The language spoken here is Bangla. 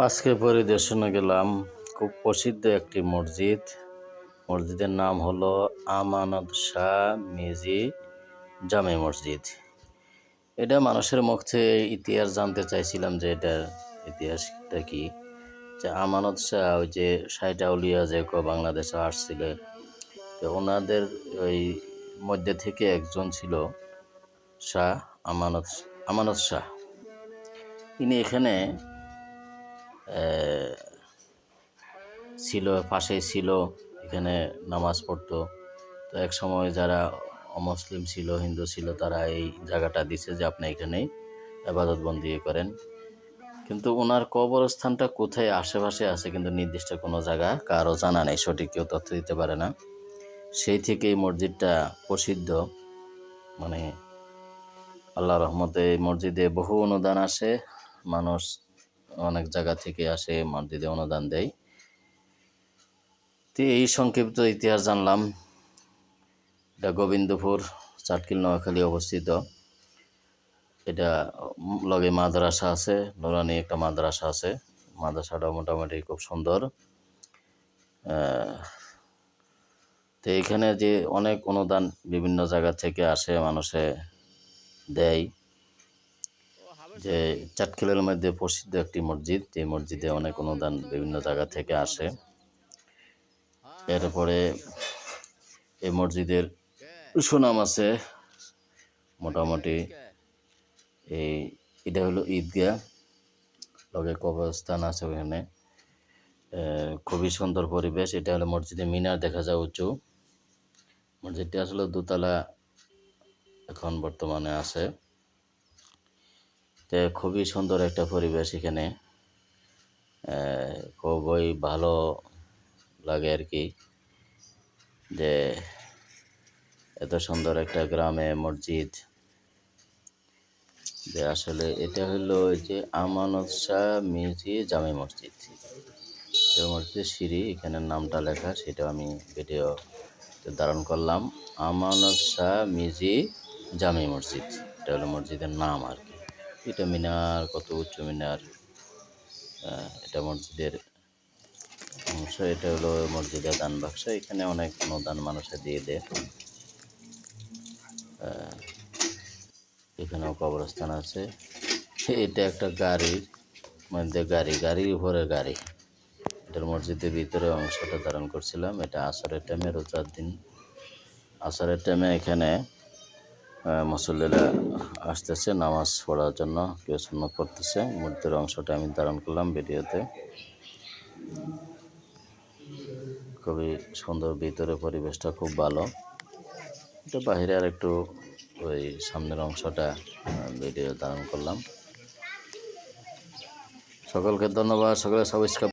আজকে পরিদর্শনে গেলাম খুব প্রসিদ্ধ একটি মসজিদ। মসজিদের নাম হলো আমানত শাহ মিজি জামে মসজিদ। এটা মানুষের মুখ থেকে ইতিহাস জানতে চাইছিলাম যে এটার ইতিহাসটা কি। যে আমানত শাহ ওই যে ষাট আউলিয়া যে বাংলাদেশে আসছিল, তো ওনাদের ওই মধ্যে থেকে একজন ছিল শাহ আমানত শাহ। তিনি এখানে ছিল, পাশেই ছিল, এখানে নামাজ পড়তো। তো এক সময় যারা অমুসলিম ছিল, হিন্দু ছিল, তারা এই জায়গাটা দিছে যে আপনি এখানেই ইবাদত বন্দি করেন। কিন্তু ওনার কবরস্থানটা কোথায় আশেপাশে আছে, কিন্তু নির্দিষ্ট কোনো জায়গা কারো জানা নেই, সঠিক কেউ তথ্য দিতে পারে না। সেই থেকে এই মসজিদটা প্রসিদ্ধ। মানে আল্লাহ রহমতে এই মসজিদে বহু অনুদান আসে, মানুষ অনেক জায়গা থেকে আসে, মসজিদে অনুদান দেয়। তো এই সংক্ষিপ্ত ইতিহাস জানলাম। এটা গোবিন্দপুর, চাটকিল, নোয়াখালী অবস্থিত। এটা লগে মাদ্রাসা আছে, নুরানি একটা মাদ্রাসা আছে। মাদ্রাসাটা মোটামুটি খুব সুন্দর। তো এখানে যে অনেক অনুদান বিভিন্ন জায়গা থেকে আসে, মানুষে দেয়। যে চাটখিলের মধ্যে প্রসিদ্ধ একটি মসজিদ, যে মসজিদে অনেক অনুদান বিভিন্ন জায়গা থেকে আসে। এরপরে এই মসজিদের সুনাম আছে মোটামুটি। এটা হলো ঈদগাহ, লগে কবরস্থান আছে ওখানে। খুবই সুন্দর পরিবেশ। এটা হলো মসজিদে মিনার দেখা যায় উঁচু। মসজিদটি আসলে দোতলা এখন বর্তমানে আছে। তো খুবই সুন্দর একটা পরিবেশ এখানে, খুবই ভালো লাগে আর কি, যে এত সুন্দর একটা গ্রামে মসজিদ। যে আসলে এটা হলো যে আমানত শাহ মিজি জামে মসজিদ। এই মসজিদের সিঁড়ি, এখানে নামটা লেখা, সেটা আমি ভিডিও ধারণ করলাম। আমানত শাহ মিজি জামে মসজিদ, এটা হলো মসজিদের নাম আর কি। এটা মিনার, কত উচ্চ মিনার। এটা মসজিদের অংশ। এটা হলো মসজিদের দান বাক্স, এখানে অনেক অনুদান মানুষে দিয়ে দেয়। এখানেও কবরস্থান আছে। এটা একটা গাড়ির মধ্যে গাড়ির উপরে গাড়ি। এটার মসজিদের ভিতরে অংশটা ধারণ করছিলাম। এটা আসরের টাইমে, রোজার দিন আসরের টাইমে এখানে মুসল্লিরা আসতেছে নামাজ পড়ার জন্য, কেউ সুন্নত পড়তেছে। মসজিদের অংশটা আমি ধারণ করলাম ভিডিওতে। খুবই সুন্দর, ভিতরে পরিবেশটা খুব ভালো। এটা বাইরে আর একটু ওই সামনের অংশটা ভিডিও ধারণ করলাম। সকলকে ধন্যবাদ, সকলে সাবস্ক্রাইব